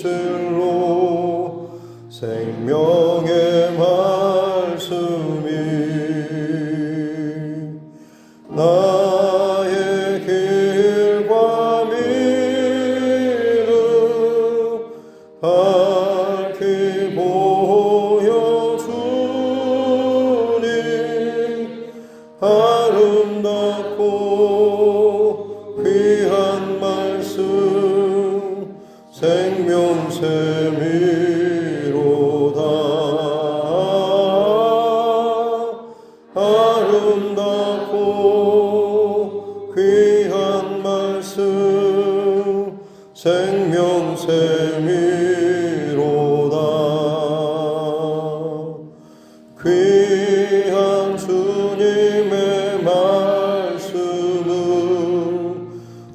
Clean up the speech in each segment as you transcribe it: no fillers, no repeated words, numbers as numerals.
진실로 생명의 말씀이 나의 길과 미를 밝히 보여주니 아름답고 귀한 말씀 생명샘이로다. 아름답고 귀한 말씀 생명샘이로다. 귀한 주님의 말씀은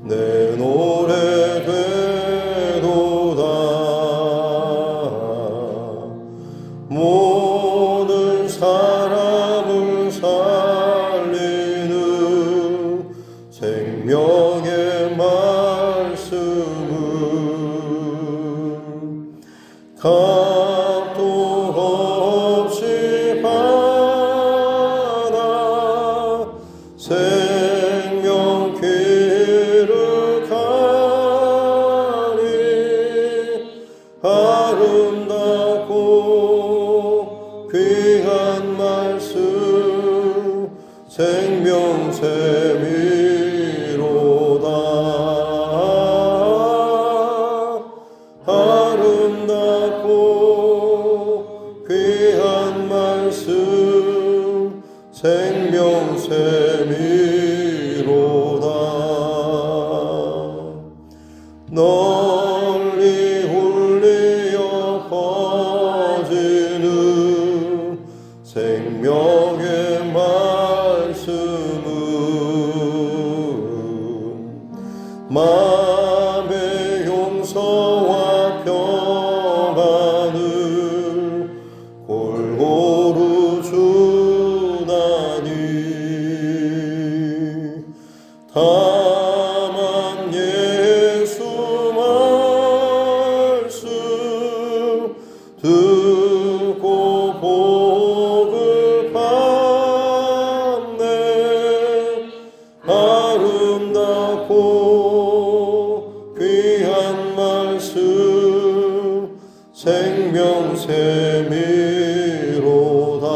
내 노래 되도다. 모든 사람을 살리는 생명의 말씀은 값도 없이 받아 생명 길을 가리 아름답고 귀한 말씀 생명샘이로다. 아름답고 귀한 말씀 생명샘이로다. 널리 울리어 퍼지는 생명의 말씀은 마음의 용서와 평안을 골고루 주나니 다만 예수 말씀 듣고 복을 받네. 아름답고 귀한 말씀 생명샘이로다.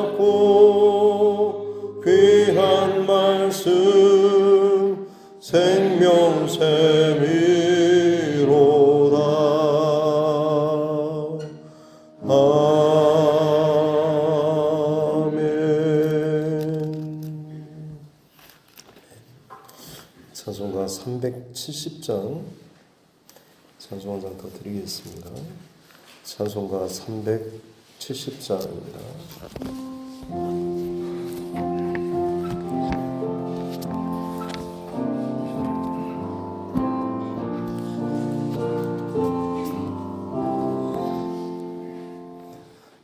아름답고 귀한 말씀 생명샘이로다. 아멘. 찬송가 370장 찬송 한 장 더 드리겠습니다. 찬송가 370장입니다.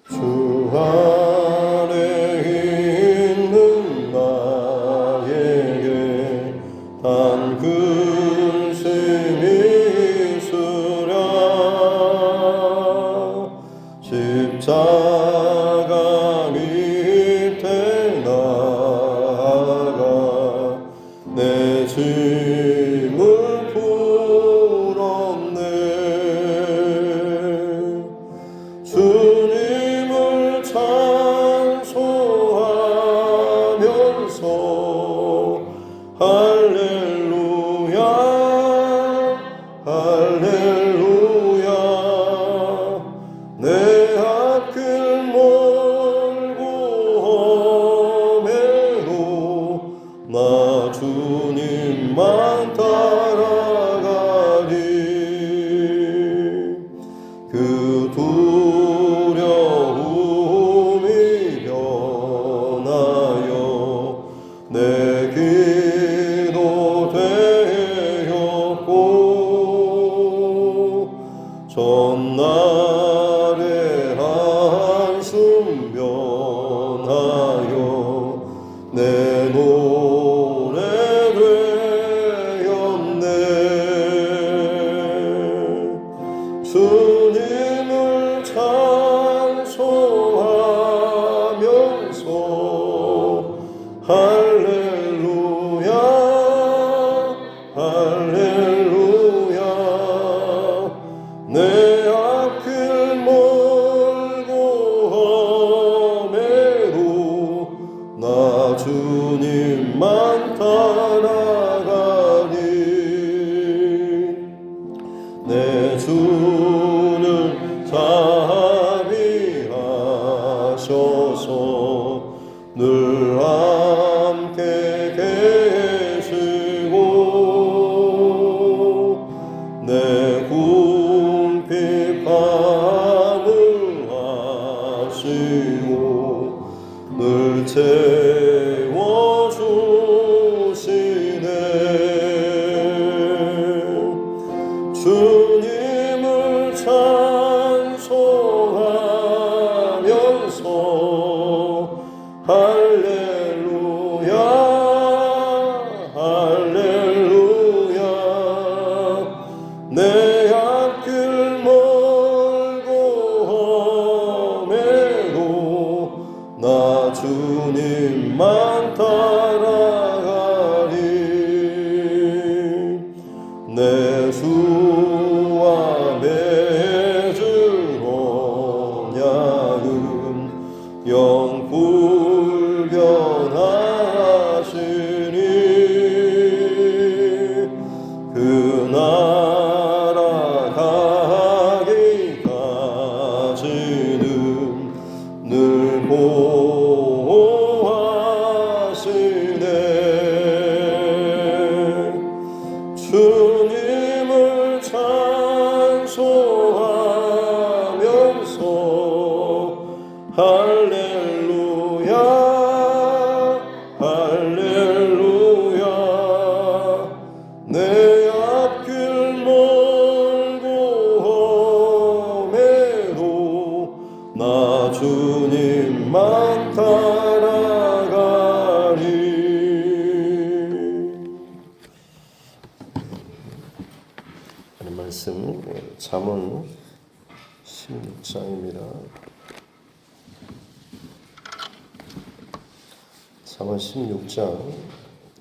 주 안에 있는 나에게 단 근심이 있으랴. 십자가 밑에 나아가 내 짐을 풀었네. 주님을 찬송하면서 할렐루야 할렐루야. 내 앞길 멀고 험해도 나 주님만 따라가리. 그 두려움이 변하여 내 기도 되었고 전날의 한숨 변하여 내 노래 할렐루야. 내 앞길 멀고 험해도 나 주님만 따라가리. 내 주와 맺은 언약은 영불변하시니 그 나라 가기까지는 늘 보호하시네. 주님을 찬송하면서 할렐루야 할렐루야. 내 앞길 멀고 험해도 나 주님만 따라가리. 하는 말씀 잠언 16장입니다. 잠언 16장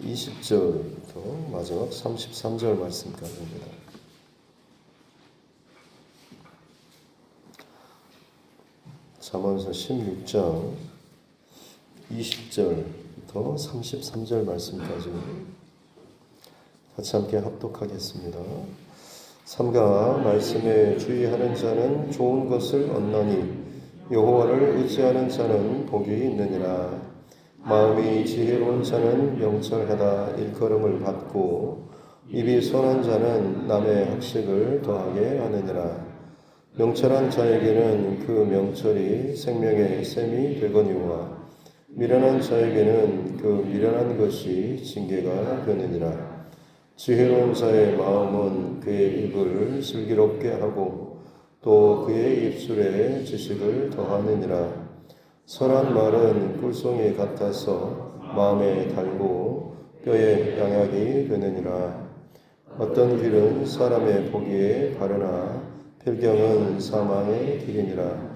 20절부터 마지막 33절 말씀까지입니다. 잠언서 16장 20절부터 33절 말씀까지 같이 함께 합독하겠습니다. 삼가 말씀에 주의하는 자는 좋은 것을 얻나니 여호와를 의지하는 자는 복이 있느니라. 마음이 지혜로운 자는 명철하다 일컬음을 받고 입이 선한 자는 남의 학식을 더하게 하느니라. 명철한 자에게는 그 명철이 생명의 샘이 되거니와 미련한 자에게는 그 미련한 것이 징계가 되느니라. 지혜로운 자의 마음은 그의 입을 슬기롭게 하고 또 그의 입술에 지식을 더하느니라. 선한 말은 꿀송이 같아서 마음에 달고 뼈에 양약이 되느니라. 어떤 길은 사람의 보기에 바르나 필경은 사망의 길이니라.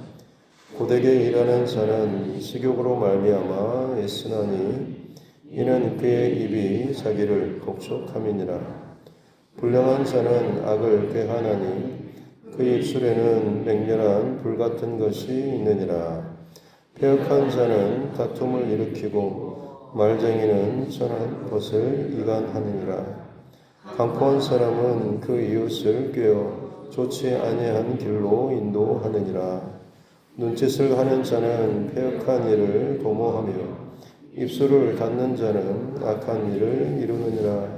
고되게 일하는 자는 식욕으로 말미암아 애쓰나니 이는 그의 입이 자기를 독촉함이니라. 불량한 자는 악을 꾀하나니 그 입술에는 맹렬한 불같은 것이 있느니라. 패역한 자는 다툼을 일으키고 말쟁이는 천한 것을 이간하느니라. 강포한 사람은 그 이웃을 꾀어 좋지 아니한 길로 인도하느니라. 눈짓을 하는 자는 패역한 일을 도모하며 입술을 닫는 자는 악한 일을 이루느니라.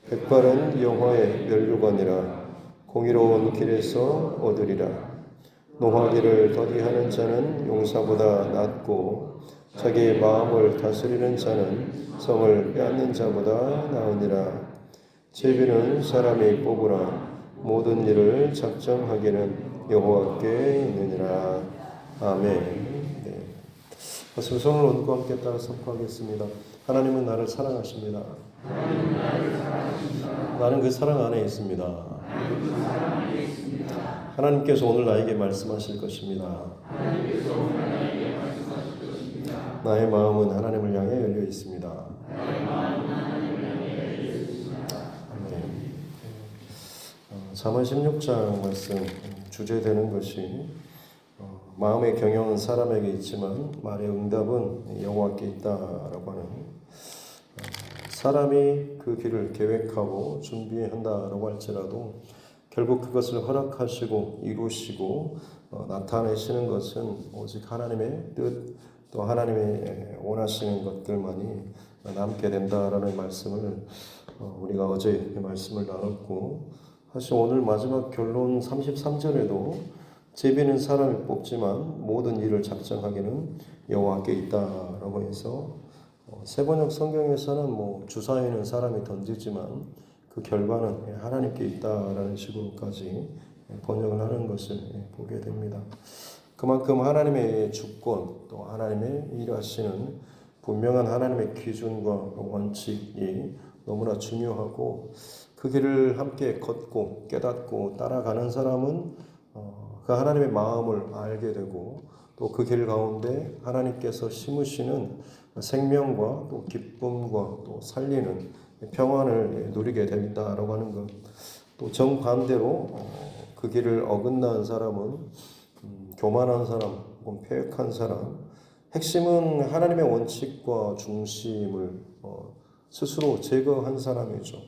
백발은 영화의 면류관이라. 공의로운 길에서 얻으리라. 노하기를 더디하는 자는 용사보다 낫고 자기의 마음을 다스리는 자는 성을 빼앗는 자보다 나으니라. 제비는 사람이 뽑으라. 모든 일을 작정하기는 여호와께 있느니라. 아멘. 네. 손을 얹고 함께 따라 선포하겠습니다. 하나님은 나를 사랑하십니다. 나는 그 사랑 안에 있습니다. 하나님께서 오늘 나에게 말씀하실 것입니다. 나의 마음은 하나님을 향해 열려 있습니다. 잠언 16장 말씀 주제되는 것이 마음의 경영은 사람에게 있지만 말의 응답은 여호와께 있다라고 하는, 사람이 그 길을 계획하고 준비한다라고 할지라도 결국 그것을 허락하시고 이루시고 나타내시는 것은 오직 하나님의 뜻, 또 하나님의 원하시는 것들만이 남게 된다라는 말씀을 우리가 어제 말씀을 나눴고, 사실 오늘 마지막 결론 33절에도 제비는 사람이 뽑지만 모든 일을 작정하기는 여호와께 있다라고 해서 세번역 성경에서는 주사위는 사람이 던지지만 그 결과는 하나님께 있다라는 식으로까지 번역을 하는 것을 보게 됩니다. 그만큼 하나님의 주권, 또 하나님의 일하시는 분명한 하나님의 기준과 원칙이 너무나 중요하고 그 길을 함께 걷고 깨닫고 따라가는 사람은 그 하나님의 마음을 알게 되고 또 그 길 가운데 하나님께서 심으시는 생명과 또 기쁨과 또 살리는 평안을 누리게 된다라고 하는 것. 또 정반대로 그 길을 어긋난 사람은 교만한 사람, 혹은 패역한 사람. 핵심은 하나님의 원칙과 중심을 스스로 제거한 사람이죠.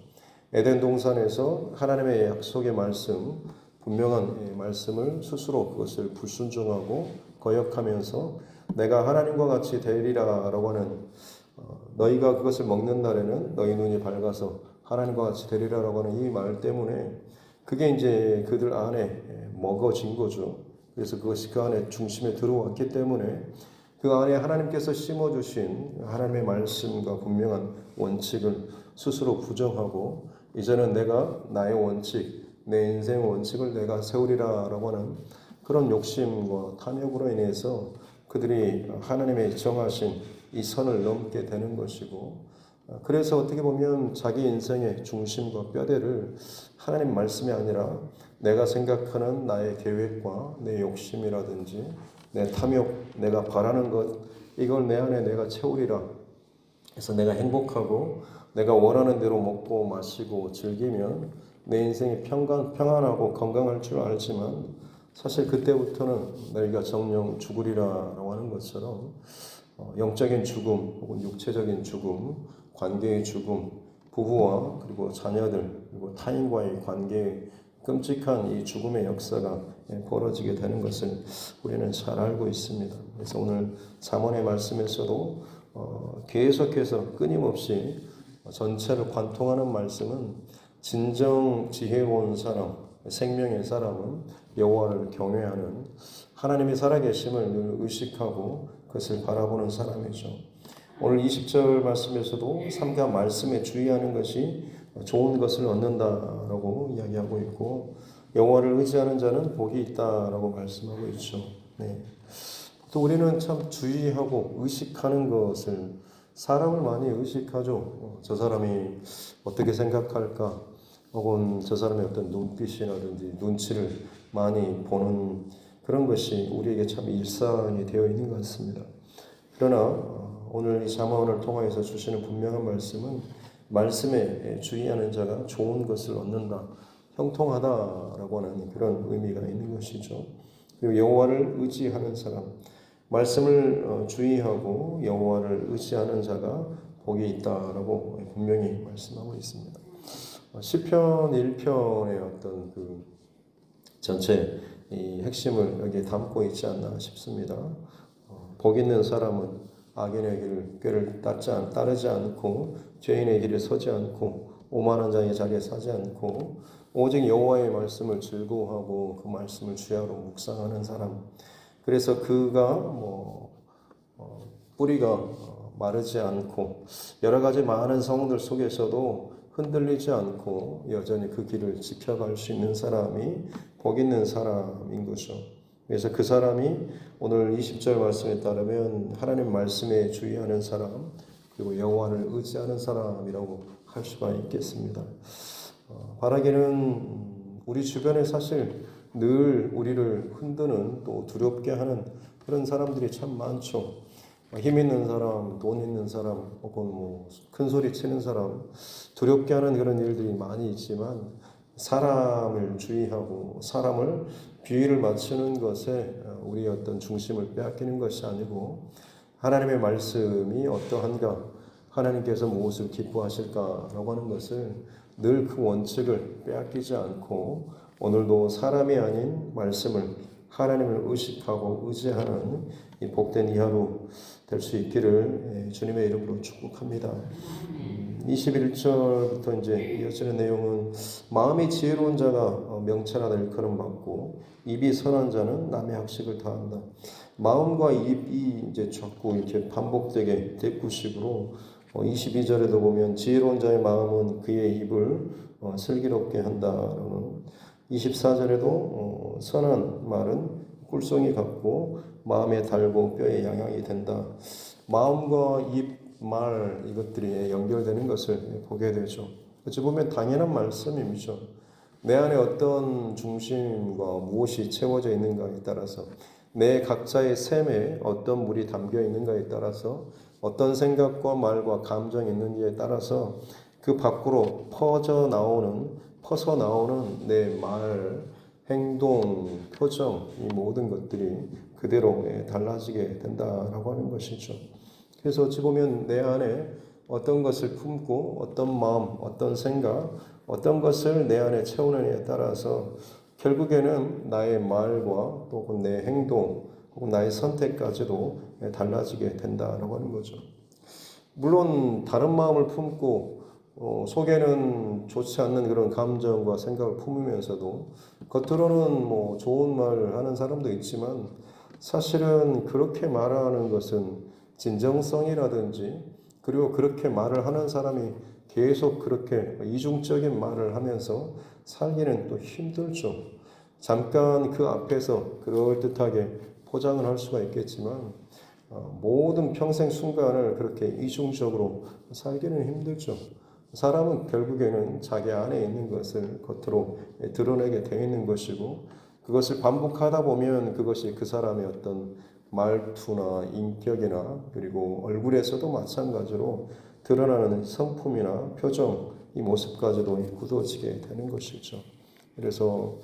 에덴 동산에서 하나님의 약속의 말씀, 분명한 말씀을 스스로 그것을 불순종하고 거역하면서 내가 하나님과 같이 되리라라고 하는 너희가 그것을 먹는 날에는 너희 눈이 밝아서 하나님과 같이 되리라라고 하는 이 말 때문에 그게 이제 그들 안에 먹어진 거죠. 그래서 그것이 그 안에 중심에 들어왔기 때문에 그 안에 하나님께서 심어주신 하나님의 말씀과 분명한 원칙을 스스로 부정하고 이제는 내가 나의 원칙, 내 인생의 원칙을 내가 세우리라라고 하는 그런 욕심과 탐욕으로 인해서 그들이 하나님의 정하신 이 선을 넘게 되는 것이고 그래서 어떻게 보면 자기 인생의 중심과 뼈대를 하나님 말씀이 아니라 내가 생각하는 나의 계획과 내 욕심이라든지 내 탐욕, 내가 바라는 것 이걸 내 안에 내가 채우리라. 그래서 내가 행복하고 내가 원하는 대로 먹고 마시고 즐기면 내 인생이 평안하고 건강할 줄 알지만 사실 그때부터는 너희가 정령 죽으리라라고 하는 것처럼 영적인 죽음 혹은 육체적인 죽음, 관계의 죽음, 부부와 그리고 자녀들 그리고 타인과의 관계의 끔찍한 이 죽음의 역사가 벌어지게 되는 것을 우리는 잘 알고 있습니다. 그래서 오늘 잠언의 말씀에서도 계속해서 끊임없이 전체를 관통하는 말씀은 진정 지혜로운 사람, 생명의 사람은 여호와를 경외하는 하나님이 살아계심을 늘 의식하고 그것을 바라보는 사람이죠. 오늘 20절 말씀에서도 삼가 말씀에 주의하는 것이 좋은 것을 얻는다라고 이야기하고 있고 여호와를 의지하는 자는 복이 있다라고 말씀하고 있죠. 네. 또 우리는 참 주의하고 의식하는 것을 사람을 많이 의식하죠. 저 사람이 어떻게 생각할까? 혹은 저 사람의 어떤 눈빛이라든지 눈치를 많이 보는 그런 것이 우리에게 참 일상이 되어 있는 것 같습니다. 그러나 오늘 이 잠언을 통하여서 주시는 분명한 말씀은 말씀에 주의하는 자가 좋은 것을 얻는다, 형통하다라고 하는 그런 의미가 있는 것이죠. 그리고 여호와를 의지하는 사람, 말씀을 주의하고 여호와를 의지하는 자가 복이 있다라고 분명히 말씀하고 있습니다. 시편 1편의 어떤 그 전체 이 핵심을 여기에 담고 있지 않나 싶습니다. 복 있는 사람은 악인의 꾀를 따르지 않고 죄인의 길에 서지 않고 오만한 자의 자리에 서지 않고 오직 여호와의 말씀을 즐거워하고 그 말씀을 주야로 묵상하는 사람. 그래서 그가 뿌리가 마르지 않고 여러 가지 많은 상황들 속에서도 흔들리지 않고 여전히 그 길을 지켜갈 수 있는 사람이 복 있는 사람인 거죠. 그래서 그 사람이 오늘 20절 말씀에 따르면 하나님 말씀에 주의하는 사람 그리고 여호와를 의지하는 사람이라고 할 수가 있겠습니다. 바라기는 우리 주변에 사실 늘 우리를 흔드는 또 두렵게 하는 그런 사람들이 참 많죠. 힘 있는 사람, 돈 있는 사람, 혹은 큰 소리 치는 사람, 두렵게 하는 그런 일들이 많이 있지만 사람을 주의하고 사람을 비위를 맞추는 것에 우리의 어떤 중심을 빼앗기는 것이 아니고 하나님의 말씀이 어떠한가, 하나님께서 무엇을 기뻐하실까라고 하는 것을 늘 그 원칙을 빼앗기지 않고 오늘도 사람이 아닌 말씀을 하나님을 의식하고 의지하는 이 복된 이 하루 될 수 있기를 주님의 이름으로 축복합니다. 21절부터 이제 이어지는 내용은 마음이 지혜로운 자가 명철하다 일컬음 받고 입이 선한 자는 남의 학식을 다한다. 마음과 입이 이제 자꾸 이렇게 반복되게 대꾸식으로 22절에도 보면 지혜로운 자의 마음은 그의 입을 슬기롭게 한다라는 24절에도 선한 말은 꿀송이 같고 마음에 달고 뼈에 양향이 된다. 마음과 입 말 이것들이 연결되는 것을 보게 되죠. 어찌 보면 당연한 말씀이죠. 내 안에 어떤 중심과 무엇이 채워져 있는가에 따라서 내 각자의 샘에 어떤 물이 담겨 있는가에 따라서 어떤 생각과 말과 감정이 있는지에 따라서 그 밖으로 퍼서 나오는 내 말, 행동, 표정 이 모든 것들이 그대로 달라지게 된다라고 하는 것이죠. 그래서 어찌 보면 내 안에 어떤 것을 품고 어떤 마음, 어떤 생각, 어떤 것을 내 안에 채우느냐에 따라서 결국에는 나의 말과 또 내 행동 혹은 나의 선택까지도 달라지게 된다라고 하는 거죠. 물론 다른 마음을 품고 속에는 좋지 않는 그런 감정과 생각을 품으면서도 겉으로는 뭐 좋은 말을 하는 사람도 있지만 사실은 그렇게 말하는 것은 진정성이라든지 그리고 그렇게 말을 하는 사람이 계속 그렇게 이중적인 말을 하면서 살기는 또 힘들죠. 잠깐 그 앞에서 그럴듯하게 포장을 할 수가 있겠지만 모든 평생 순간을 그렇게 이중적으로 살기는 힘들죠. 사람은 결국에는 자기 안에 있는 것을 겉으로 드러내게 되어 있는 것이고 그것을 반복하다 보면 그것이 그 사람의 어떤 말투나 인격이나 그리고 얼굴에서도 마찬가지로 드러나는 성품이나 표정, 이 모습까지도 굳어지게 되는 것이죠. 그래서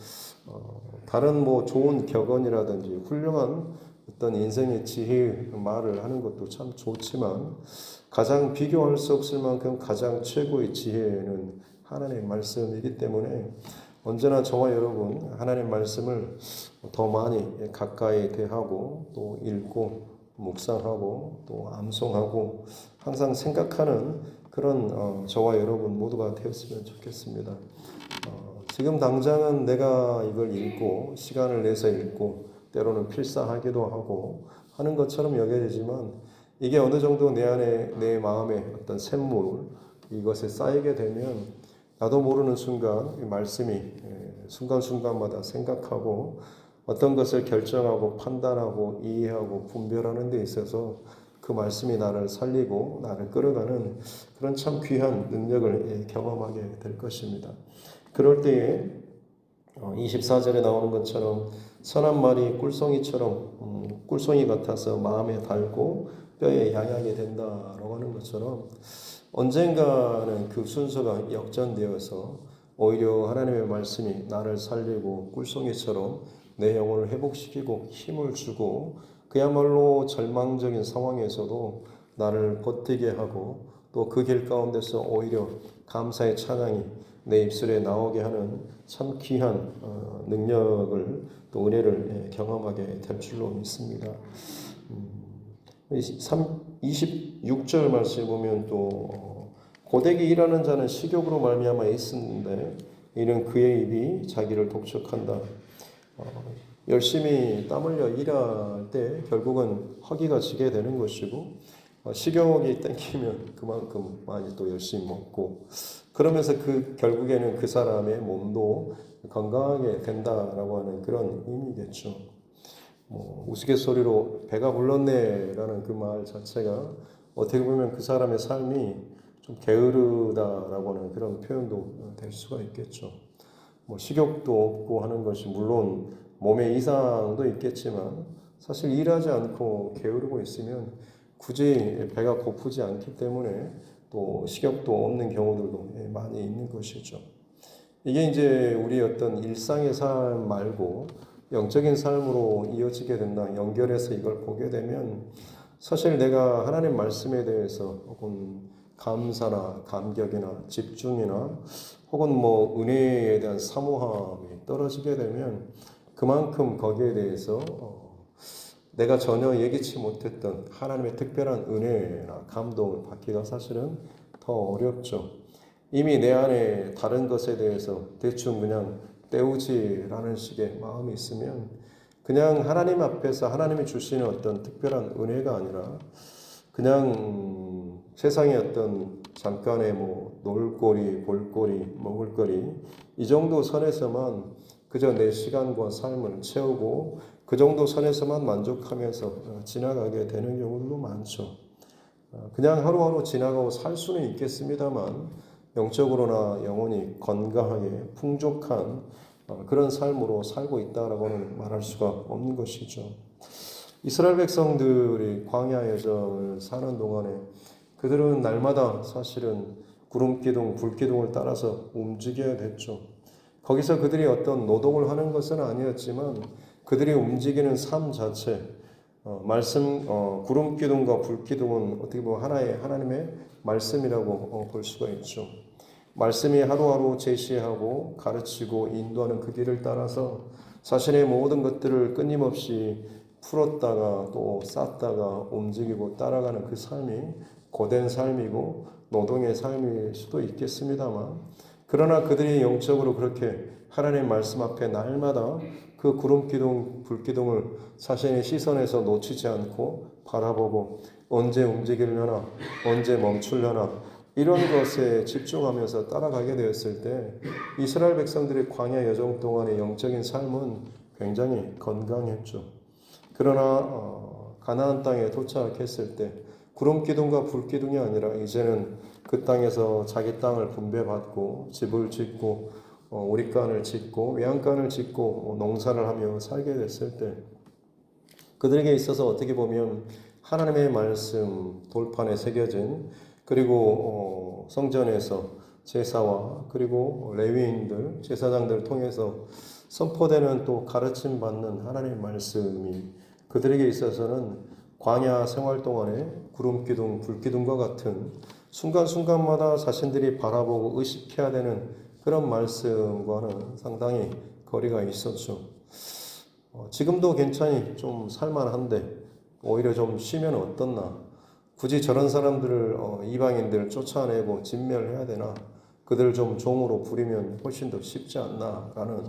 다른 뭐 좋은 격언이라든지 훌륭한 어떤 인생의 지혜 말을 하는 것도 참 좋지만 가장 비교할 수 없을 만큼 가장 최고의 지혜는 하나님의 말씀이기 때문에 언제나 저와 여러분 하나님의 말씀을 더 많이 가까이 대하고 또 읽고 묵상하고 또 암송하고 항상 생각하는 그런 저와 여러분 모두가 되었으면 좋겠습니다. 지금 당장은 내가 이걸 읽고 시간을 내서 읽고 때로는 필사하기도 하고 하는 것처럼 여겨지지만 이게 어느 정도 내 안에 내 마음에 어떤 샘물 이것에 쌓이게 되면 나도 모르는 순간 이 말씀이 순간순간마다 생각하고 어떤 것을 결정하고 판단하고 이해하고 분별하는 데 있어서 그 말씀이 나를 살리고 나를 끌어가는 그런 참 귀한 능력을 경험하게 될 것입니다. 그럴 때에 24절에 나오는 것처럼 선한 말이 꿀송이 같아서 마음에 달고 뼈에 양하게 된다라고 하는 것처럼 언젠가는 그 순서가 역전되어서 오히려 하나님의 말씀이 나를 살리고 꿀송이처럼 내 영혼을 회복시키고 힘을 주고 그야말로 절망적인 상황에서도 나를 버티게 하고 또 그 길 가운데서 오히려 감사의 찬양이 내 입술에 나오게 하는 참 귀한 능력을 또 은혜를 경험하게 될 줄로 믿습니다. 26절 말씀을 보면 또 고되게 일하는 자는 식욕으로 말미암아 있었는데 이는 그의 입이 자기를 독촉한다. 열심히 땀 흘려 일할 때 결국은 허기가 지게 되는 것이고 식욕이 땡기면 그만큼 많이 또 열심히 먹고 그러면서 결국에는 그 사람의 몸도 건강하게 된다라고 하는 그런 의미겠죠. 우스갯소리로 배가 불렀네라는 그 말 자체가 어떻게 보면 그 사람의 삶이 좀 게으르다라고 하는 그런 표현도 될 수가 있겠죠. 식욕도 없고 하는 것이 물론 몸에 이상도 있겠지만 사실 일하지 않고 게으르고 있으면 굳이 배가 고프지 않기 때문에 또 식욕도 없는 경우들도 많이 있는 것이죠. 이게 이제 우리 어떤 일상의 삶 말고 영적인 삶으로 이어지게 된다. 연결해서 이걸 보게 되면 사실 내가 하나님 말씀에 대해서 혹은 감사나 감격이나 집중이나 혹은 은혜에 대한 사모함이 떨어지게 되면 그만큼 거기에 대해서 내가 전혀 예기치 못했던 하나님의 특별한 은혜나 감동을 받기가 사실은 더 어렵죠. 이미 내 안에 다른 것에 대해서 대충 그냥 때우지라는 식의 마음이 있으면 그냥 하나님 앞에서 하나님이 주시는 어떤 특별한 은혜가 아니라 그냥 세상의 어떤 잠깐의 놀거리, 볼거리, 먹을거리 이 정도 선에서만 그저 내 시간과 삶을 채우고 그 정도 선에서만 만족하면서 지나가게 되는 경우도 많죠. 그냥 하루하루 지나가고 살 수는 있겠습니다만 영적으로나 영혼이 건강하게 풍족한 그런 삶으로 살고 있다라고는 말할 수가 없는 것이죠. 이스라엘 백성들이 광야 여정을 사는 동안에 그들은 날마다 사실은 구름 기둥, 불 기둥을 따라서 움직여야 됐죠. 거기서 그들이 어떤 노동을 하는 것은 아니었지만 그들이 움직이는 삶 자체, 구름 기둥과 불 기둥은 어떻게 보면 하나님의 말씀이라고 볼 수가 있죠. 말씀이 하루하루 제시하고 가르치고 인도하는 그 길을 따라서 자신의 모든 것들을 끊임없이 풀었다가 또 쌓다가 움직이고 따라가는 그 삶이 고된 삶이고 노동의 삶일 수도 있겠습니다만, 그러나 그들이 영적으로 그렇게 하나님의 말씀 앞에 날마다 그 구름 기둥, 불 기둥을 자신의 시선에서 놓치지 않고 바라보고 언제 움직이려나, 언제 멈추려나 이런 것에 집중하면서 따라가게 되었을 때 이스라엘 백성들의 광야 여정 동안의 영적인 삶은 굉장히 건강했죠. 그러나 가나안 땅에 도착했을 때 구름 기둥과 불 기둥이 아니라 이제는 그 땅에서 자기 땅을 분배받고 집을 짓고 우리간을 짓고 외양간을 짓고 농사를 하며 살게 됐을 때 그들에게 있어서 어떻게 보면 하나님의 말씀 돌판에 새겨진, 그리고 성전에서 제사와 그리고 레위인들, 제사장들을 통해서 선포되는 또 가르침 받는 하나님의 말씀이 그들에게 있어서는 광야 생활 동안에 구름 기둥, 불 기둥과 같은 순간순간마다 자신들이 바라보고 의식해야 되는 그런 말씀과는 상당히 거리가 있었죠. 지금도 괜찮이 좀 살만한데 오히려 좀 쉬면 어떻나, 굳이 저런 사람들을 이방인들을 쫓아내고 진멸해야 되나, 그들을 좀 종으로 부리면 훨씬 더 쉽지 않나라는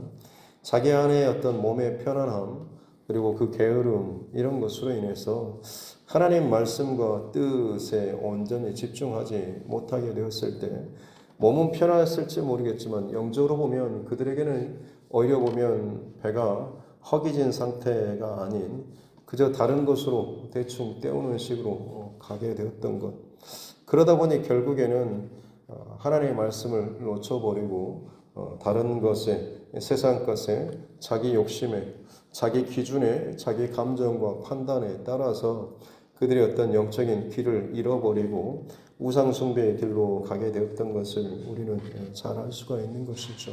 자기 안의 어떤 몸의 편안함 그리고 그 게으름 이런 것으로 인해서 하나님 말씀과 뜻에 온전히 집중하지 못하게 되었을 때 몸은 편안했을지 모르겠지만 영적으로 보면 그들에게는 오히려 보면 배가 허기진 상태가 아닌 그저 다른 것으로 대충 때우는 식으로 가게 되었던 것. 그러다 보니 결국에는 하나님의 말씀을 놓쳐버리고 다른 것에, 세상 것에, 자기 욕심에, 자기 기준에, 자기 감정과 판단에 따라서 그들의 어떤 영적인 길을 잃어버리고 우상숭배의 길로 가게 되었던 것을 우리는 잘 알 수가 있는 것이죠.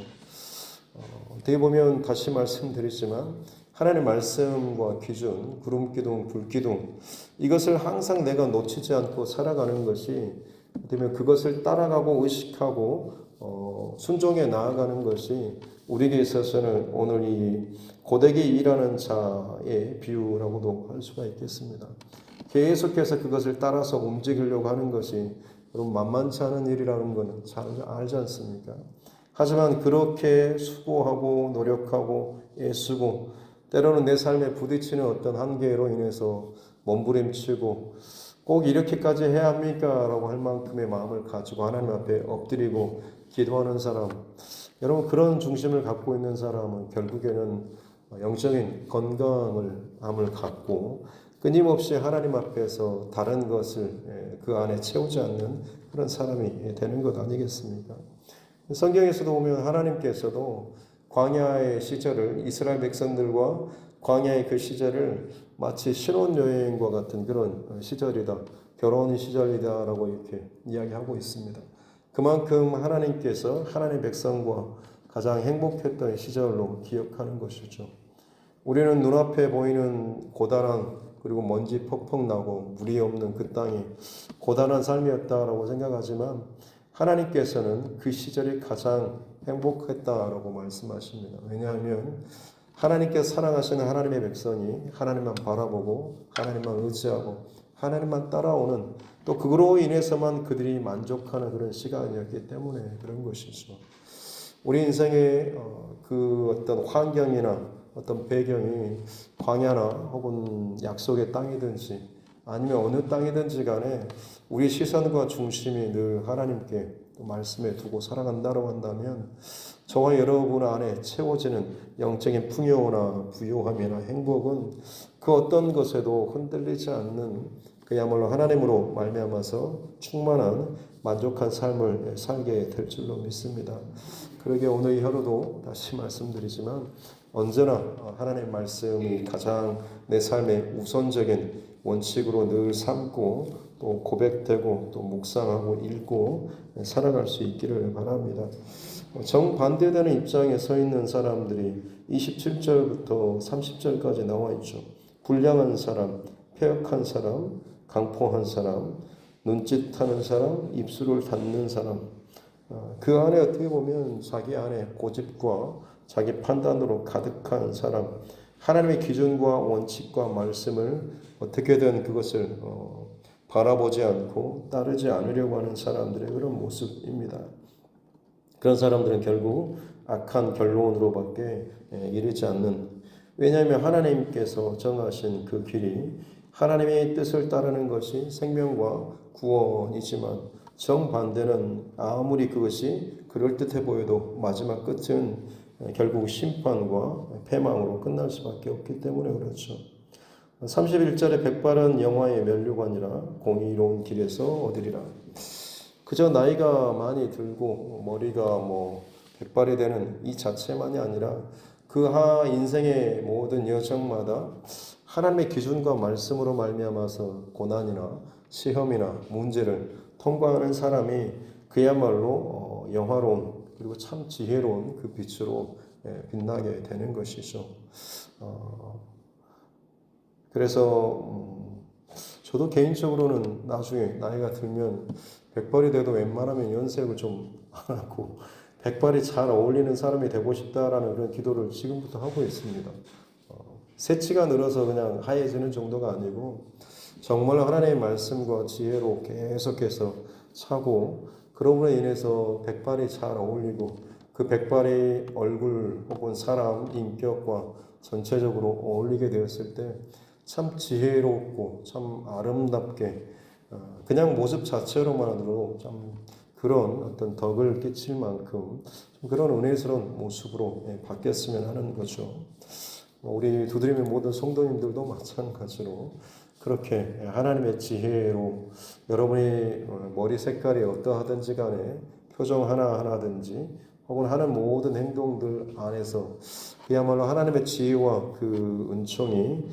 어떻게 보면 다시 말씀드리지만 하나님의 말씀과 기준, 구름기둥, 불기둥, 이것을 항상 내가 놓치지 않고 살아가는 것이, 어떻게 보면 그것을 따라가고 의식하고 순종해 나아가는 것이 우리에게 있어서는 오늘 이 고되게 일하는 자의 비유라고도 할 수가 있겠습니다. 계속해서 그것을 따라서 움직이려고 하는 것이 여러분 만만치 않은 일이라는 것은 잘 알지 않습니까? 하지만 그렇게 수고하고 노력하고 애쓰고 때로는 내 삶에 부딪히는 어떤 한계로 인해서 몸부림치고 꼭 이렇게까지 해야 합니까? 라고 할 만큼의 마음을 가지고 하나님 앞에 엎드리고 기도하는 사람, 여러분 그런 중심을 갖고 있는 사람은 결국에는 영적인 건강함을 갖고 끊임없이 하나님 앞에서 다른 것을 그 안에 채우지 않는 그런 사람이 되는 것 아니겠습니까? 성경에서도 보면 하나님께서도 광야의 시절을, 이스라엘 백성들과 광야의 그 시절을 마치 신혼여행과 같은 그런 시절이다, 결혼 시절이다라고 이렇게 이야기하고 있습니다. 그만큼 하나님께서 하나님의 백성과 가장 행복했던 시절로 기억하는 것이죠. 우리는 눈앞에 보이는 고단한, 그리고 먼지 퍽퍽 나고 물이 없는 그 땅이 고단한 삶이었다라고 생각하지만 하나님께서는 그 시절이 가장 행복했다라고 말씀하십니다. 왜냐하면 하나님께서 사랑하시는 하나님의 백성이 하나님만 바라보고 하나님만 의지하고 하나님만 따라오는, 또 그거로 인해서만 그들이 만족하는 그런 시간이었기 때문에 그런 것이죠. 우리 인생의 그 어떤 환경이나 어떤 배경이 광야나 혹은 약속의 땅이든지 아니면 어느 땅이든지 간에 우리 시선과 중심이 늘 하나님께 또 말씀에 두고 살아간다고 한다면 저와 여러분 안에 채워지는 영적인 풍요나 부요함이나 행복은 그 어떤 것에도 흔들리지 않는 그야말로 하나님으로 말미암아서 충만한 만족한 삶을 살게 될 줄로 믿습니다. 그러게 오늘 이 하루도 다시 말씀드리지만 언제나 하나님의 말씀이 가장 내 삶의 우선적인 원칙으로 늘 삼고 또 고백되고 또 묵상하고 읽고 살아갈 수 있기를 바랍니다. 정반대되는 입장에 서 있는 사람들이 27절부터 30절까지 나와 있죠. 불량한 사람, 패역한 사람, 강포한 사람, 눈짓하는 사람, 입술을 닫는 사람. 그 안에 어떻게 보면 자기 안에 고집과 자기 판단으로 가득한 사람, 하나님의 기준과 원칙과 말씀을 어떻게든 그것을 바라보지 않고 따르지 않으려고 하는 사람들의 그런 모습입니다. 그런 사람들은 결국 악한 결론으로밖에 이르지 않는, 왜냐하면 하나님께서 정하신 그 길이 하나님의 뜻을 따르는 것이 생명과 구원이지만 정반대는 아무리 그것이 그럴듯해 보여도 마지막 끝은 결국 심판과 패망으로 끝날 수밖에 없기 때문에 그렇죠. 31절에 백발은 영화의 면류관이라 공의로운 길에서 얻으리라. 그저 나이가 많이 들고 머리가 백발이 되는 이 자체만이 아니라 그 인생의 모든 여정마다 하나님의 기준과 말씀으로 말미암아서 고난이나 시험이나 문제를 통과하는 사람이 그야말로 영화로운 그리고 참 지혜로운 그 빛으로 빛나게 되는 것이죠. 그래서 저도 개인적으로는 나중에 나이가 들면 백발이 돼도 웬만하면 연색을 좀 안 하고 백발이 잘 어울리는 사람이 되고 싶다라는 그런 기도를 지금부터 하고 있습니다. 새치가 늘어서 그냥 하얘지는 정도가 아니고 정말 하나님의 말씀과 지혜로 계속해서 차고 그러므로 인해서 백발이 잘 어울리고 그 백발의 얼굴 혹은 사람 인격과 전체적으로 어울리게 되었을 때 참 지혜롭고 참 아름답게 그냥 모습 자체로만으로 참 그런 어떤 덕을 끼칠 만큼 그런 은혜스러운 모습으로 바뀌었으면 하는 거죠. 우리 두드림의 모든 성도님들도 마찬가지로 그렇게 하나님의 지혜로 여러분의 머리 색깔이 어떠하든지 간에 표정 하나하나든지 혹은 하는 모든 행동들 안에서 그야말로 하나님의 지혜와 그 은총이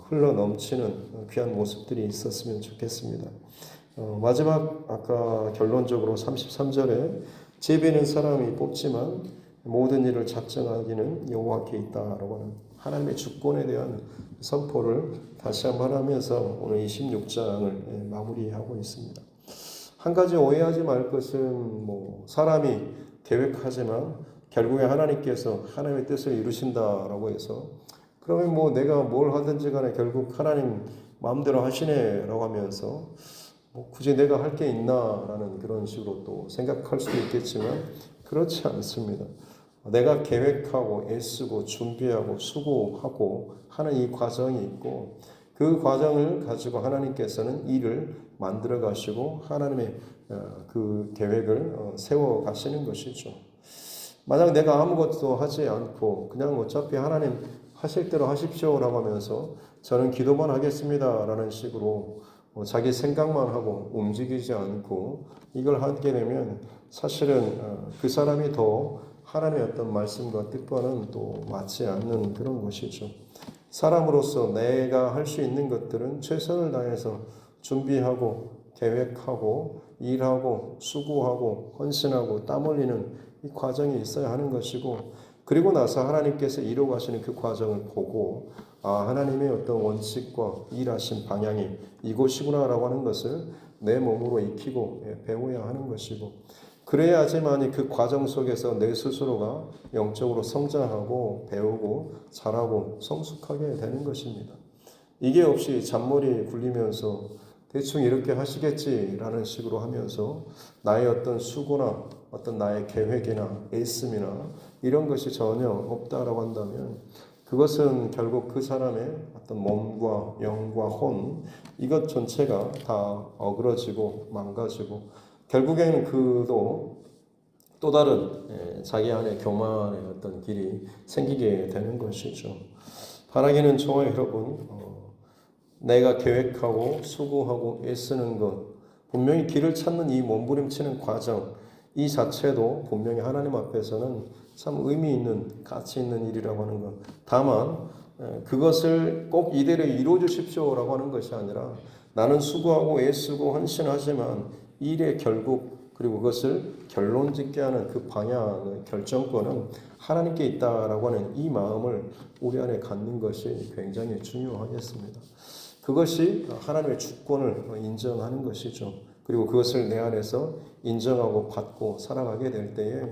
흘러 넘치는 귀한 모습들이 있었으면 좋겠습니다. 마지막 아까 결론적으로 33절에 제비는 사람이 뽑지만 모든 일을 작정하기는 여호와께 있다라고 하는 하나님의 주권에 대한 선포를 다시 한번 하면서 오늘 26장을 마무리하고 있습니다. 한 가지 오해하지 말 것은 사람이 계획하지만 결국에 하나님께서 하나님의 뜻을 이루신다라고 해서 그러면 내가 뭘 하든지 간에 결국 하나님 마음대로 하시네라고 하면서 굳이 내가 할 게 있나라는 그런 식으로 또 생각할 수도 있겠지만 그렇지 않습니다. 내가 계획하고 애쓰고 준비하고 수고하고 하는 이 과정이 있고 그 과정을 가지고 하나님께서는 일을 만들어 가시고 하나님의 그 계획을 세워 가시는 것이죠. 만약 내가 아무것도 하지 않고 그냥 어차피 하나님 하실 대로 하십시오라고 하면서 저는 기도만 하겠습니다라는 식으로 자기 생각만 하고 움직이지 않고 이걸 하게 되면 사실은 그 사람이 더 하나님의 어떤 말씀과 뜻과는 또 맞지 않는 그런 것이죠. 사람으로서 내가 할 수 있는 것들은 최선을 다해서 준비하고 계획하고 일하고 수고하고 헌신하고 땀 흘리는 이 과정이 있어야 하는 것이고 그리고 나서 하나님께서 이루어가시는 그 과정을 보고 하나님의 어떤 원칙과 일하신 방향이 이곳이구나라고 하는 것을 내 몸으로 익히고 배워야 하는 것이고 그래야지만이 그 과정 속에서 내 스스로가 영적으로 성장하고 배우고 자라고 성숙하게 되는 것입니다. 이게 없이 잔머리 굴리면서 대충 이렇게 하시겠지라는 식으로 하면서 나의 어떤 수고나 어떤 나의 계획이나 애씀이나 이런 것이 전혀 없다라고 한다면 그것은 결국 그 사람의 어떤 몸과 영과 혼 이것 전체가 다 어그러지고 망가지고 결국에는 그도 또 다른 자기 안에 교만의 어떤 길이 생기게 되는 것이죠. 바라기는 저와 여러분 내가 계획하고 수고하고 애쓰는 것, 분명히 길을 찾는 이 몸부림치는 과정, 이 자체도 분명히 하나님 앞에서는 참 의미 있는 가치 있는 일이라고 하는 것. 다만 그것을 꼭 이대로 이루어 주십시오라고 하는 것이 아니라 나는 수고하고 애쓰고 헌신하지만 일의 결국 그리고 그것을 결론 짓게 하는 그 방향, 결정권은 하나님께 있다라고 하는 이 마음을 우리 안에 갖는 것이 굉장히 중요하겠습니다. 그것이 하나님의 주권을 인정하는 것이죠. 그리고 그것을 내 안에서 인정하고 받고 살아가게 될 때에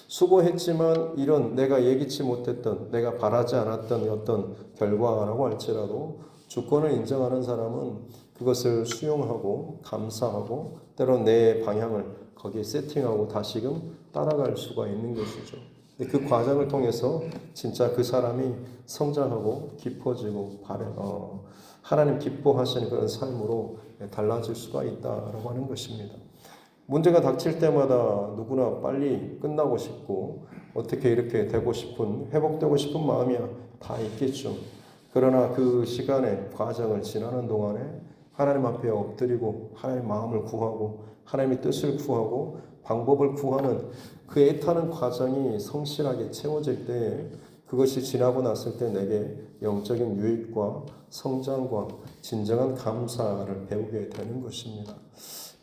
수고했지만 이런 내가 예기치 못했던 내가 바라지 않았던 어떤 결과라고 할지라도 주권을 인정하는 사람은 그것을 수용하고 감사하고 때로 내 방향을 거기에 세팅하고 다시금 따라갈 수가 있는 것이죠. 그 과정을 통해서 진짜 그 사람이 성장하고 깊어지고 하나님 기뻐하시는 그런 삶으로 달라질 수가 있다라고 하는 것입니다. 문제가 닥칠 때마다 누구나 빨리 끝나고 싶고 어떻게 이렇게 되고 싶은 회복되고 싶은 마음이야 다 있겠죠. 그러나 그 시간의 과정을 지나는 동안에 하나님 앞에 엎드리고 하나님 마음을 구하고 하나님의 뜻을 구하고 방법을 구하는 그 애타는 과정이 성실하게 채워질 때 그것이 지나고 났을 때 내게 영적인 유익과 성장과 진정한 감사를 배우게 되는 것입니다.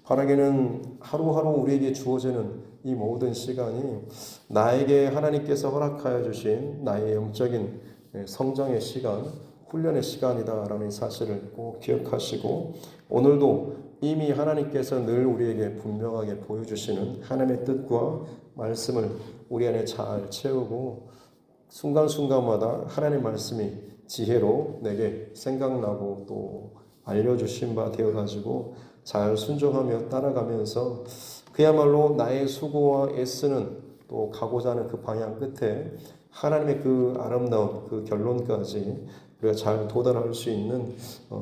바라기는 하루하루 우리에게 주어지는 이 모든 시간이 나에게 하나님께서 허락하여 주신 나의 영적인 성장의 시간, 훈련의 시간이다라는 사실을 꼭 기억하시고 오늘도 이미 하나님께서 늘 우리에게 분명하게 보여주시는 하나님의 뜻과 말씀을 우리 안에 잘 채우고 순간순간마다 하나님의 말씀이 지혜로 내게 생각나고 또 알려주신 바 되어가지고 잘 순종하며 따라가면서 그야말로 나의 수고와 애쓰는 또 가고자 하는 그 방향 끝에 하나님의 그 아름다운 그 결론까지 우리가 잘 도달할 수 있는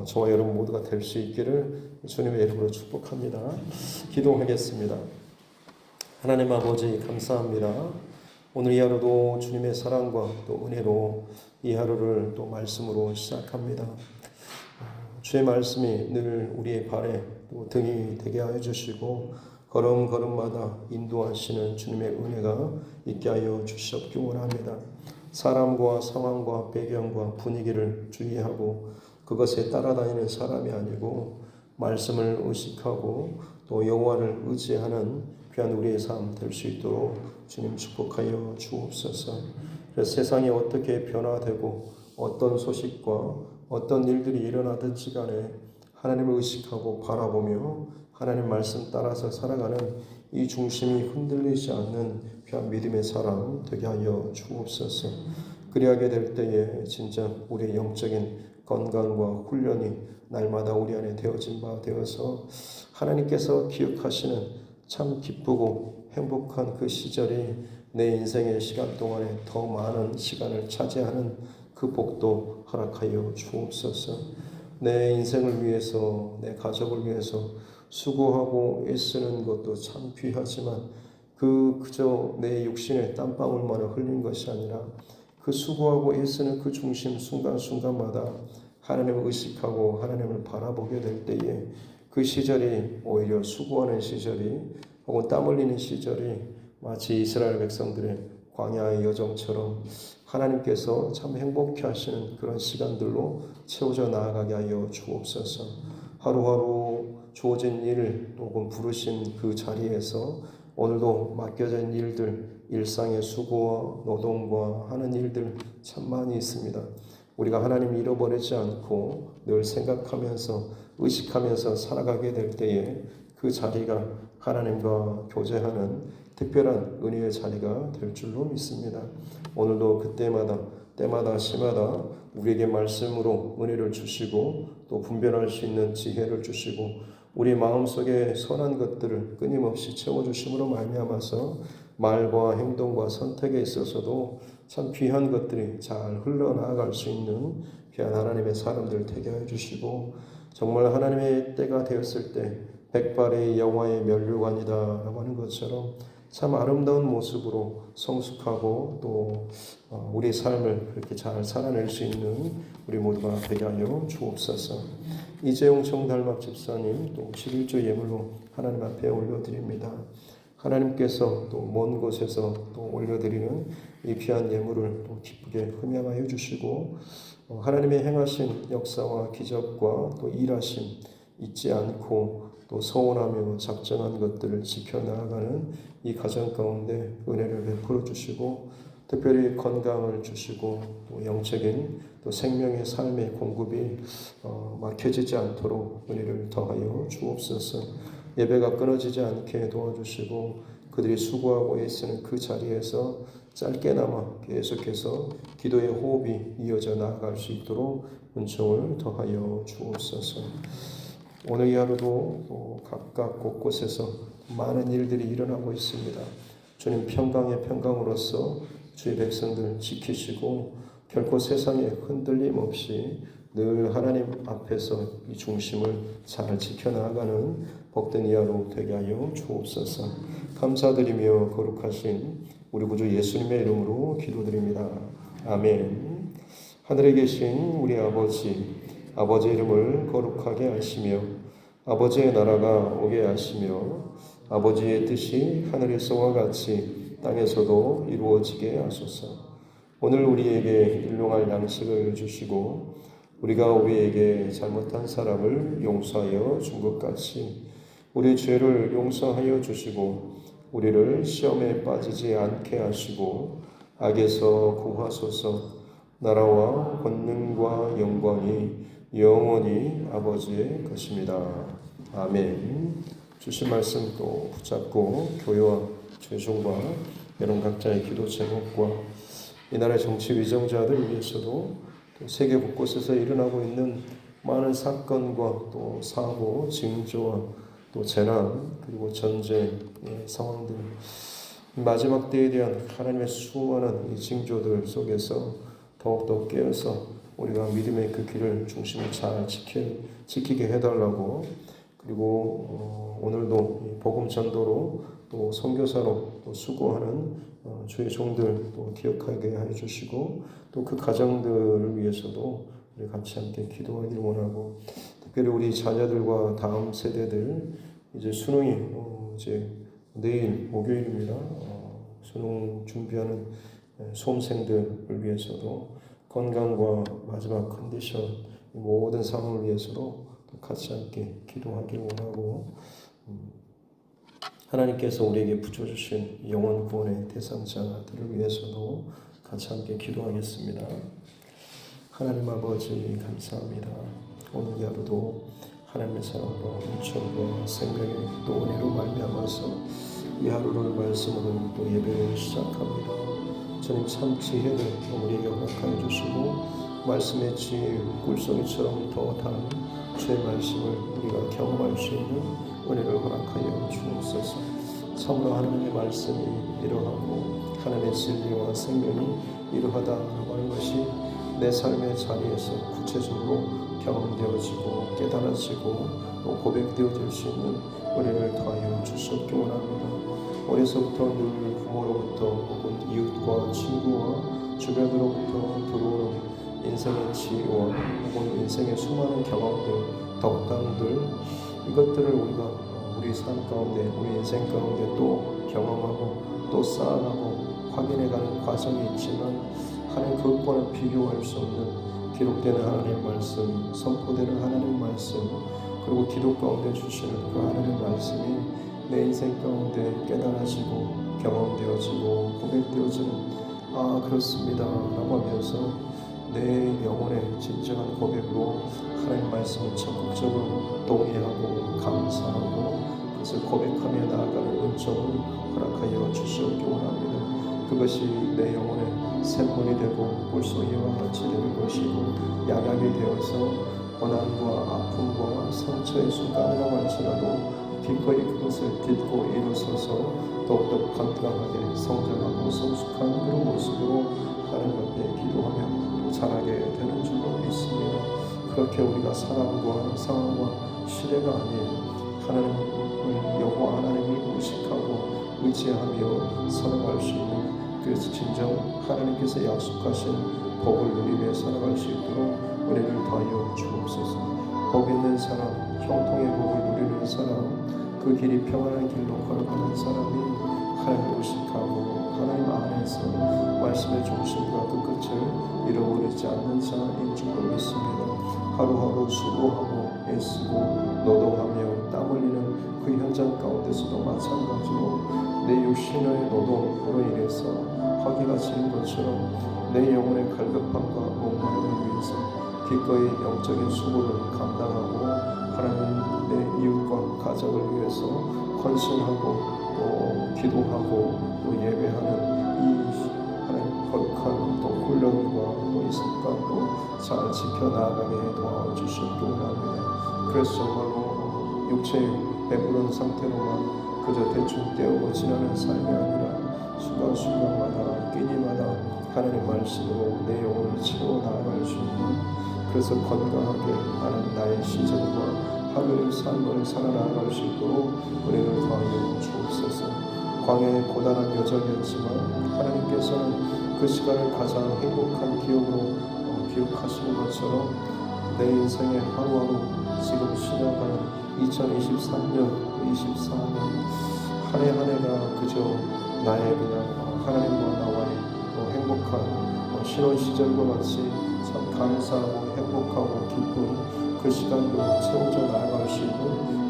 저와 여러분 모두가 될 수 있기를 주님의 이름으로 축복합니다. 기도하겠습니다. 하나님 아버지 감사합니다. 오늘 이 하루도 주님의 사랑과 또 은혜로 이 하루를 또 말씀으로 시작합니다. 주의 말씀이 늘 우리의 발에 또 등이 되게 하여 주시고 걸음걸음마다 인도하시는 주님의 은혜가 있게 하여 주시옵기 원합니다. 사람과 상황과 배경과 분위기를 주의하고 그것에 따라다니는 사람이 아니고 말씀을 의식하고 또 여호와를 의지하는 귀한 우리의 삶 될 수 있도록 주님 축복하여 주옵소서. 그래서 세상이 어떻게 변화되고 어떤 소식과 어떤 일들이 일어나든지 간에 하나님을 의식하고 바라보며 하나님 말씀 따라서 살아가는 이 중심이 흔들리지 않는 귀한 믿음의 사람 되게 하여 주옵소서. 그리하게 될 때에 진짜 우리의 영적인 건강과 훈련이 날마다 우리 안에 되어진 바 되어서 하나님께서 기억하시는 참 기쁘고 행복한 그 시절이 내 인생의 시간 동안에 더 많은 시간을 차지하는 그 복도 허락하여 주옵소서. 내 인생을 위해서 내 가족을 위해서 수고하고 애쓰는 것도 참 귀하지만 그저 내 육신의 땀방울만을 흘린 것이 아니라 그 수고하고 애쓰는 그 중심 순간순간마다 하나님을 의식하고 하나님을 바라보게 될 때에 그 시절이 오히려 수고하는 시절이 혹은 땀 흘리는 시절이 마치 이스라엘 백성들의 광야의 여정처럼 하나님께서 참 행복해 하시는 그런 시간들로 채워져 나아가게 하여 주옵소서. 하루하루 주어진 일 혹은 부르신 그 자리에서 오늘도 맡겨진 일들, 일상의 수고와 노동과 하는 일들 참 많이 있습니다. 우리가 하나님 잃어버리지 않고 늘 생각하면서 의식하면서 살아가게 될 때에 그 자리가 하나님과 교제하는 특별한 은혜의 자리가 될 줄로 믿습니다. 오늘도 그때마다 때마다 시마다 우리에게 말씀으로 은혜를 주시고 또 분별할 수 있는 지혜를 주시고 우리 마음속에 선한 것들을 끊임없이 채워주심으로 말미암아서 말과 행동과 선택에 있어서도 참 귀한 것들이 잘 흘러나갈 수 있는 귀한 하나님의 사람들 되게 해주시고 정말 하나님의 때가 되었을 때 백발의 여호와의 면류관이다 라고 하는 것처럼 참 아름다운 모습으로 성숙하고 또 우리의 삶을 그렇게 잘 살아낼 수 있는 우리 모두가 되게 하여 주옵소서. 이재용 정달막 집사님 또 11조 예물로 하나님 앞에 올려드립니다. 하나님께서 또 먼 곳에서 또 올려드리는 이 귀한 예물을 또 기쁘게 흠양하여 주시고 하나님의 행하신 역사와 기적과 또 일하심 잊지 않고 또 서원하며 작정한 것들을 지켜나가는 이 가정 가운데 은혜를 베풀어 주시고 특별히 건강을 주시고 또 영적인 또 생명의 삶의 공급이 막혀지지 않도록 은혜를 더하여 주옵소서. 예배가 끊어지지 않게 도와주시고 그들이 수고하고 애쓰는 그 자리에서 짧게나마 계속해서 기도의 호흡이 이어져 나아갈 수 있도록 은총을 더하여 주옵소서. 오늘 이 하루도 각각 곳곳에서 많은 일들이 일어나고 있습니다. 주님 평강의 평강으로서 주의 백성들 지키시고 결코 세상에 흔들림 없이 늘 하나님 앞에서 이 중심을 잘 지켜나가는 복된 이 하루 되게 하여 주옵소서. 감사드리며 거룩하신 우리 구주 예수님의 이름으로 기도드립니다. 아멘. 하늘에 계신 우리 아버지의 이름을 거룩하게 하시며 아버지의 나라가 오게 하시며 아버지의 뜻이 하늘에서와 같이 땅에서도 이루어지게 하소서. 오늘 우리에게 일용할 양식을 주시고 우리가 우리에게 잘못한 사람을 용서하여 준 것 같이 우리 죄를 용서하여 주시고 우리를 시험에 빠지지 않게 하시고 악에서 구하소서. 나라와 권능과 영광이 영원히 아버지의 것입니다. 아멘. 주신 말씀 또 붙잡고 교회와 죄송과 여러분 각자의 기도 제목과 이 나라의 정치 위정자들을 위해서도 또 세계 곳곳에서 일어나고 있는 많은 사건과 또 사고, 징조와 또 재난 그리고 전쟁의 상황들 마지막 때에 대한 하나님의 수많은 이 징조들 속에서 더욱더 깨어서 우리가 믿음의 그 길을 중심을 잘 지키게 해달라고 그리고 오늘도 복음 전도로 또 선교사로 또 수고하는 주의 종들 또 기억하게 해주시고 또 그 가정들을 위해서도 우리 같이 함께 기도하기를 원하고 특별히 우리 자녀들과 다음 세대들 이제 수능이 이제 내일 목요일입니다. 수능 준비하는 수험생들을 위해서도 건강과 마지막 컨디션 모든 상황을 위해서도 같이 함께 기도하기를 원하고 하나님께서 우리에게 붙여주신 영원 구원의 대상자들을 위해서도 같이 함께 기도하겠습니다. 하나님 아버지 감사합니다. 오늘 이 하루도 하나님의 사랑과 은총과 생명의 또 은혜로 말미암아서 이 하루를 말씀으로 또 예배를 시작합니다. 주님 참 지혜를 우리에게 허락하여 주시고 말씀의 지혜 꿀송이처럼 더 단 주의 말씀을 우리가 경험할 수 있는 은혜를 허락하여 주옵소서. 참으로 하나님의 말씀이 이러하고 하나님의 진리와 생명이 이러하다라고 하는 것이 내 삶의 자리에서 구체적으로 경험되어지고 깨달아지고 또 고백되어질 수 있는 은혜를 더하여 주시옵기 원합니다. 어려서부터 늘 부모로부터 혹은 이웃과 친구와 주변으로부터 들어오는 인생의 지혜와 혹은 인생의 수많은 경험들, 덕담들 이것들을 우리가 우리 삶 가운데, 우리 인생 가운데 또 경험하고 또 쌓아가고 확인해가는 과정이 있지만 하나님 그것과는 비교할 수 없는 기록되는 하나님의 말씀, 선포되는 하나님의 말씀 그리고 기도 가운데 주시는 그 하나님의 말씀이 내 인생 가운데 깨달아지고 경험되어지고 고백되어지는 그렇습니다 라고 하면서 내 영혼의 진정한 고백으로 하나님 말씀을 적극적으로 동의하고 감사하고 그것을 고백하며 나아가는 은총을 허락하여 주시옵기 원합니다. 그것이 내 영혼의 샘물이 되고 꿀송이와 같이 되는 것이고 양약이 되어서 고난과 아픔과 상처의 순간이라고 할지라도 기꺼이 그것을 딛고 일어서서 더욱더 건강하게 성장하고 성숙한 그런 모습으로 하나님 앞에 기도하며 자라게 되는 줄로 믿습니다. 그렇게 우리가 사람과 상황과 시대가 아닌 하나님을 여호와 하나님을 의식하고 의지하며 살아갈 수 있는, 그래서 진정 하나님께서 약속하신 복을 누리며 살아갈 수 있도록 은혜를 더하여 주옵소서. 복 있는 사람, 형통의 복을 누리는 사람, 그 길이 평안한 길로 걸어가는 사람이 하나님을 의식하고 하나님 안에서 말씀의 중심과 그 끝을 잃어버리지 않는 자인 줄로 믿습니다. 하루하루 수고하고 애쓰고 노동하며 땀 흘리는 그 현장 가운데서도 마찬가지로 내 육신의 노동으로 인해서 허기가 지는 것처럼 내 영혼의 갈급함과 목마름을 위해서 기꺼이 영적인 수고를 감당하고 하나님의 이웃과 가족을 위해서 헌신하고 또 기도하고 또 예배하는 이 하나님 거룩한 또 훈련과 또 이 습관도 잘 지켜나가게 도와주시기 원합니다. 그래서 정말로 육체의 배부른 상태로만 그저 대충 때우고 지나는 삶이 아니라 순간순간마다 끼니마다 하나님 말씀으로 내 영혼을 채워 나아갈 수 있는, 그래서 건강하게 하는 나의 시즌과 하늘의 삶을 살아나갈 수 있도록 은혜를 더하여 주옵소서. 광야의 고단한 여정이었지만 하나님께서는 그 시간을 가장 행복한 기억으로 기억하시는 것처럼 내 인생의 하루하루 지금 시작하는 2023년, 24년 한 해 한 해가 그저 나의 그냥 하나님과 나와의 행복한 신혼 시절과 같이 참 감사하고 행복하고 기쁜 그 시간으로 채워져 나아갈 수 있는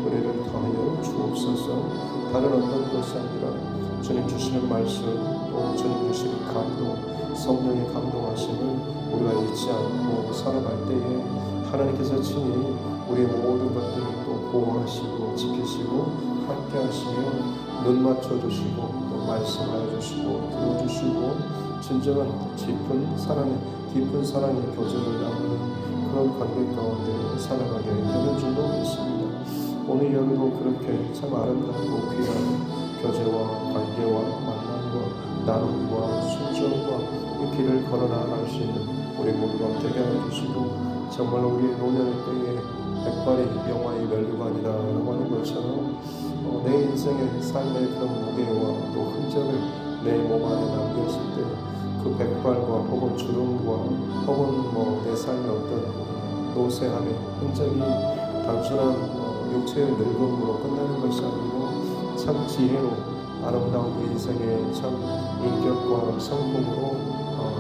은혜를 더하여 주옵소서. 다른 어떤 것이 아니라 주님 주시는 말씀, 또 주님 주시는 감동, 성령의 감동하심을 우리가 잊지 않고 살아갈 때에 하나님께서 친히 우리의 모든 것들을 또 보호하시고 지키시고 함께 하시며 눈 맞춰주시고 또 말씀해 주시고 들어주시고 진정한 깊은 사랑의 교제를 나누는 그런 관계 가운데 살아가게 되는 줄로 믿습니다. 오늘 여기도 그렇게 참 아름답고 귀한 교제와 관계와 만남과 나눔과 순종과 이 길을 걸어 나아갈 수 있는 우리 모두가 되게 하여 주시고, 정말 우리 노년의 때에 백발이 영화의 멸류관이라고 하는 것처럼 내 인생의 삶의 그런 무게와 또 흔적을 내 몸 안에 남겼을 때 그 백발과 혹은 주름과 혹은 내 삶의 어떤 노쇠함의 흔적이 단순한 육체의 늙음으로 끝나는 것이 아니고 참 지혜로 아름다운 그 인생의 참 인격과 성품으로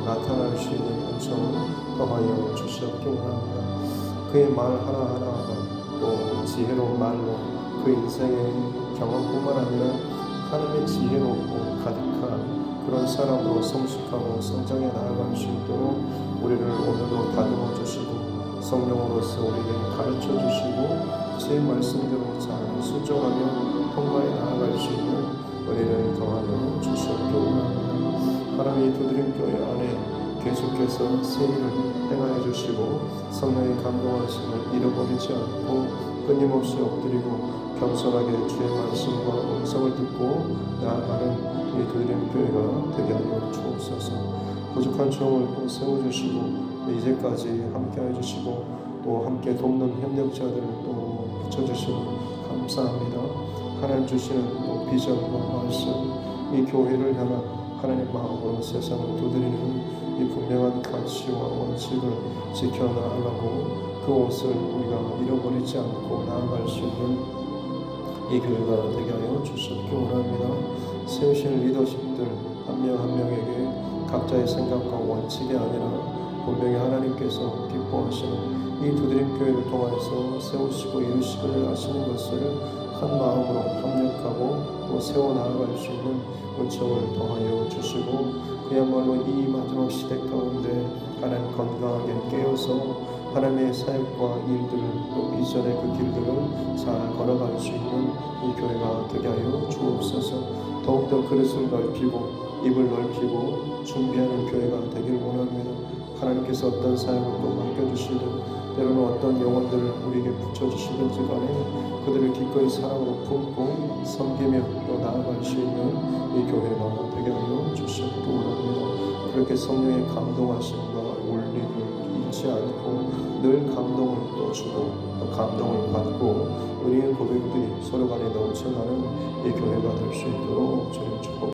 나타날 수 있는 은총을 더하여 주시옵기 원합니다. 그의 말 하나하나가 또 지혜로운 말로 그 인생의 경험뿐만 아니라 하나님의 지혜로 가득한 그런 사람으로 성숙하고 성장해 나아갈 수 있도록 우리를 오늘도 다듬어 주시고 성령으로서 우리에게 가르쳐 주시고 제 말씀대로 잘 순종하며 통과해 나아갈 수 있는 은혜를 더하여 주시옵기 원합니다. 하나님의 두드림교회 안에 계속해서 새 일을 행하여 주시고 성령의 감동하심을 잃어버리지 않고 끊임없이 엎드리고 겸손하게 주의 말씀과 음성을 듣고 나아가는 이 두드림교회가 되게 하여 주옵소서. 부족한 종을 또 세워주시고 이제까지 함께해 주시고 또 함께 돕는 협력자들을 또 붙여주시고 감사합니다. 하나님 주시는 또 비전과 말씀, 이 교회를 향한 하나님 마음으로 세상을 두드리는 이 분명한 가치와 원칙을 지켜나가고 그 옷을 우리가 잃어버리지 않고 나아갈 수 있는 이 교회가 되게 하여 주시옵기 원합니다. 세우신 리더십들 한 명 한 명에게 각자의 생각과 원칙이 아니라 분명히 하나님께서 기뻐하시는 이 두드림교회를 통해서 세우시고 이루시기를 하시는 것을 한 마음으로 협력하고 또 세워나갈 수 있는 은총을 더하여 주시고 그야말로 이 마지막 시대 가운데 하나님 건강하게 깨어서 하나님의 사역과 일들 또 비전의 그 길들을 잘 걸어갈 수 있는 이 교회가 되게 하여 주옵소서. 더욱더 그릇을 넓히고 입을 넓히고 준비하는 교회가 되길 원합니다. 하나님께서 어떤 사역을 또 맡겨주시든 때로는 어떤 영혼들을 우리에게 붙여주시든지 간에 그들을 기꺼이 사랑으로 품고 섬기며 또 나아갈 수 있는 이 교회가 되게 하여 주시옵기 원합니다. 그렇게 성령의 감동하심과 올림을 놓지 않고 늘 감동을 또 주고 또 감동을 받고 은혜의 고백들이 서로 간에 넘쳐나는 이 교회가 될 수 있도록 주님 축복